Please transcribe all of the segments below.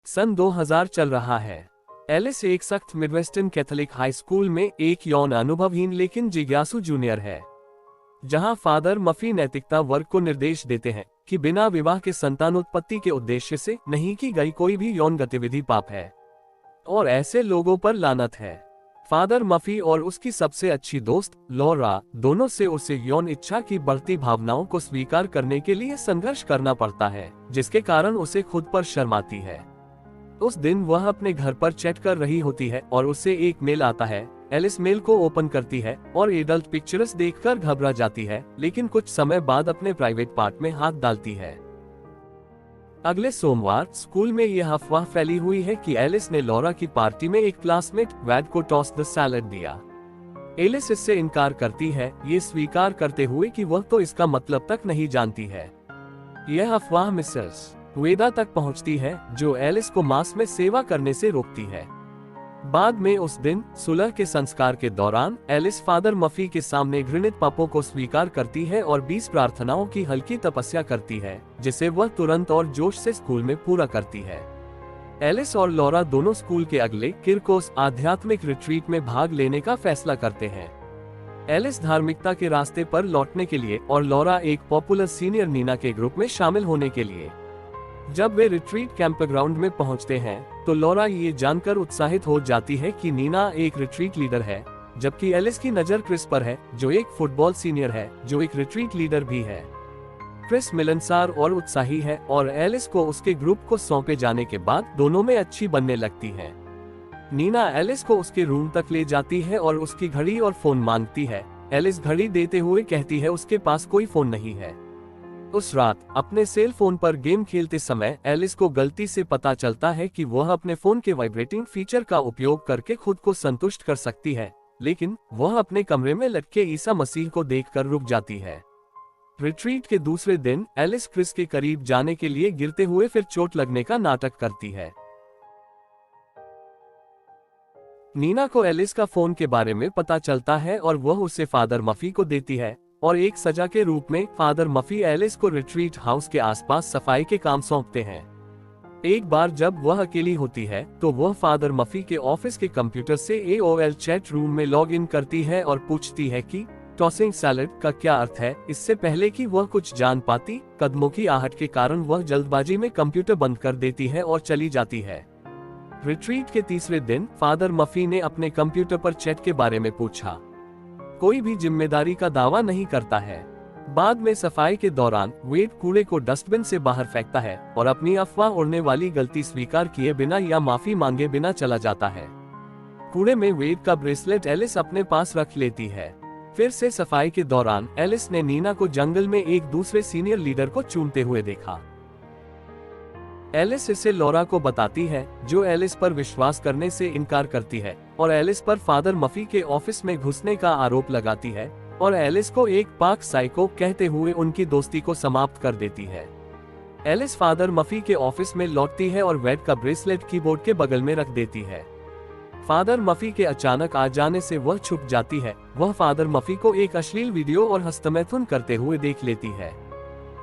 सन 2000 चल रहा है। एलिस एक सख्त मिडवेस्टर्न कैथोलिक हाई स्कूल में एक यौन अनुभवहीन लेकिन जिज्ञासु जूनियर है, जहां फादर मफी नैतिकता वर्ग को निर्देश देते हैं कि बिना विवाह के संतानोत्पत्ति के उद्देश्य से नहीं की गई कोई भी यौन गतिविधि पाप है और ऐसे लोगों पर लानत है। फादर मफी और उसकी सबसे अच्छी दोस्त लॉरा दोनों से उसे यौन इच्छा की बढ़ती भावनाओं को स्वीकार करने के लिए संघर्ष करना पड़ता है, जिसके कारण उसे खुद पर शर्म आती है। उस दिन वह अपने घर पर चैट कर रही होती है और उसे एक मेल आता है। एलिस मेल को ओपन करती है और एडल्ट पिक्चर्स देखकर घबरा जाती है, लेकिन कुछ समय बाद अपने प्राइवेट पार्ट में हाथ डालती है। अगले सोमवार स्कूल में यह अफवाह फैली हुई है कि एलिस ने लॉरा की पार्टी में एक क्लासमेट वैड को टॉस द सैलेड दिया। एलिस इससे इनकार करती है, ये स्वीकार करते हुए कि वह तो इसका मतलब तक नहीं जानती है। यह अफवाह मिसेस वेदा तक पहुंचती है, जो एलिस को मास में सेवा करने से रोकती है। बाद में उस दिन सुलह के संस्कार के दौरान एलिस फादर मफी के सामने घृणित पापों को स्वीकार करती है और 20 प्रार्थनाओं की हल्की तपस्या करती है, जिसे वह तुरंत और जोश से स्कूल में पूरा करती है। एलिस और लॉरा दोनों स्कूल के अगले किरकोस आध्यात्मिक रिट्रीट में भाग लेने का फैसला करते हैं। एलिस धार्मिकता के रास्ते पर लौटने के लिए और लॉरा एक पॉपुलर सीनियर नीना के ग्रुप में शामिल होने के लिए। जब वे रिट्रीट कैंपग्राउंड में पहुंचते हैं तो लॉरा ये जानकर उत्साहित हो जाती है कि नीना एक रिट्रीट लीडर है, जबकि एलिस की नजर क्रिस पर है, जो एक फुटबॉल सीनियर है, जो एक रिट्रीट लीडर भी है। क्रिस मिलनसार और उत्साही है और एलिस को उसके ग्रुप को सौंपे जाने के बाद दोनों में अच्छी बनने लगती है। नीना एलिस को उसके रूम तक ले जाती है और उसकी घड़ी और फोन मांगती है। एलिस घड़ी देते हुए कहती है उसके पास कोई फोन नहीं है। उस रात अपने सेल फोन पर गेम खेलते समय एलिस को गलती से पता चलता है कि वह अपने फोन के वाइब्रेटिंग फीचर का उपयोग करके खुद को संतुष्ट कर सकती है, लेकिन वह अपने कमरे में लटके ईसा मसीह को देखकर रुक जाती है। रिट्रीट के दूसरे दिन एलिस क्रिस के करीब जाने के लिए गिरते हुए फिर चोट लगने का नाटक करती है। नीना को एलिस का फोन के बारे में पता चलता है और वह उसे फादर मफी को देती है और एक सजा के रूप में फादर मफी एलिस को रिट्रीट हाउस के आसपास सफाई के काम सौंपते हैं। एक बार जब वह अकेली होती है तो वह फादर मफी के ऑफिस के कंप्यूटर से AOL चैट रूम में लॉग इन करती है और पूछती है कि टॉसिंग सैलेड का क्या अर्थ है। इससे पहले कि वह कुछ जान पाती, कदमों की आहट के कारण वह जल्दबाजी में कंप्यूटर बंद कर देती है और चली जाती है। रिट्रीट के तीसरे दिन फादर मफी ने अपने कंप्यूटर पर चैट के बारे में पूछा। कोई भी जिम्मेदारी का दावा नहीं करता है। बाद में सफाई के दौरान वेड कूड़े को डस्टबिन से बाहर फेंकता है और अपनी अफवाह उड़ने वाली गलती स्वीकार किए बिना या माफी मांगे बिना चला जाता है। कूड़े में वेड का ब्रेसलेट एलिस अपने पास रख लेती है। फिर से सफाई के दौरान एलिस ने नीना को जंगल में एक दूसरे सीनियर लीडर को चूमते हुए देखा। एलिस इसे लॉरा को बताती है, जो एलिस पर विश्वास करने से इनकार करती है और एलिस पर फादर मफी के ऑफिस में घुसने का आरोप लगाती है और एलिस को एक पाक साइको कहते हुए उनकी दोस्ती को समाप्त कर देती है। एलिस फादर मफी के ऑफिस में लौटती है और वेड का ब्रेसलेट कीबोर्ड के बगल में रख देती है। फादर मफी के अचानक आ जाने से वह छुप जाती है। वह फादर मफी को एक अश्लील वीडियो और हस्तमैथुन करते हुए देख लेती है।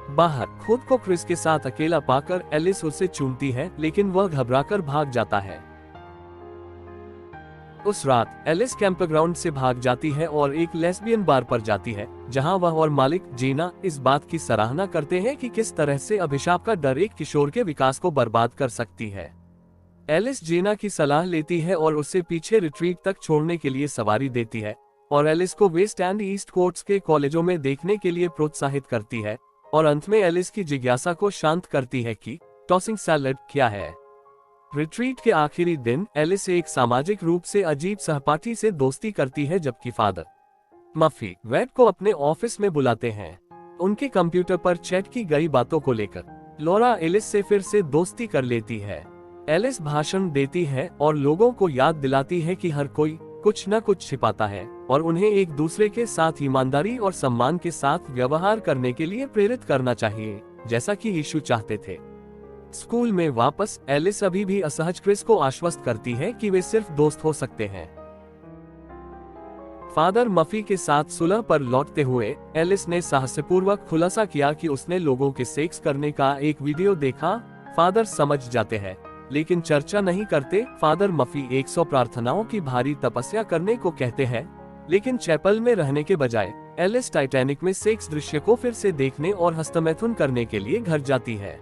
बाहर खुद को क्रिस के साथ अकेला पाकर एलिस उसे चूमती है, लेकिन वह घबराकर भाग जाता है। उस रात एलिस कैंपग्राउंड से भाग जाती है और एक लेस्बियन बार पर जाती है, जहां वह और मालिक जीना इस बात की सराहना करते हैं कि किस तरह से अभिशाप का डर एक किशोर के विकास को बर्बाद कर सकती है। एलिस जीना की सलाह लेती है और उसे पीछे रिट्रीट तक छोड़ने के लिए सवारी देती है और एलिस को वेस्ट एंड ईस्ट कोर्ट्स के कॉलेजों में देखने के लिए प्रोत्साहित करती है और अंत में एलिस की जिज्ञासा को शांत करती है कि टॉसिंग सैलेड क्या है। रिट्रीट के आखिरी दिन एलिस एक सामाजिक रूप से अजीब सहपाठी से दोस्ती करती है, जबकि फादर मफी वेड को अपने ऑफिस में बुलाते हैं। उनके कंप्यूटर पर चैट की गई बातों को लेकर लॉरा एलिस से फिर से दोस्ती कर लेती है। एलिस भाषण देती है और लोगों को याद दिलाती है कि हर कोई कुछ न कुछ छिपाता है और उन्हें एक दूसरे के साथ ईमानदारी और सम्मान के साथ व्यवहार करने के लिए प्रेरित करना चाहिए, जैसा कि यीशु चाहते थे। स्कूल में वापस एलिस अभी भी असहज क्रिस को आश्वस्त करती है कि वे सिर्फ दोस्त हो सकते हैं। फादर मफी के साथ सुलह पर लौटते हुए एलिस ने साहसपूर्वक खुलासा किया कि उसने लोगों के सेक्स करने का एक वीडियो देखा। फादर समझ जाते हैं लेकिन चर्चा नहीं करते। फादर मफी 100 प्रार्थनाओं की भारी तपस्या करने को कहते हैं, लेकिन चैपल में रहने के बजाय एलिस टाइटैनिक में सेक्स दृश्य को फिर से देखने और हस्तमैथुन करने के लिए घर जाती है।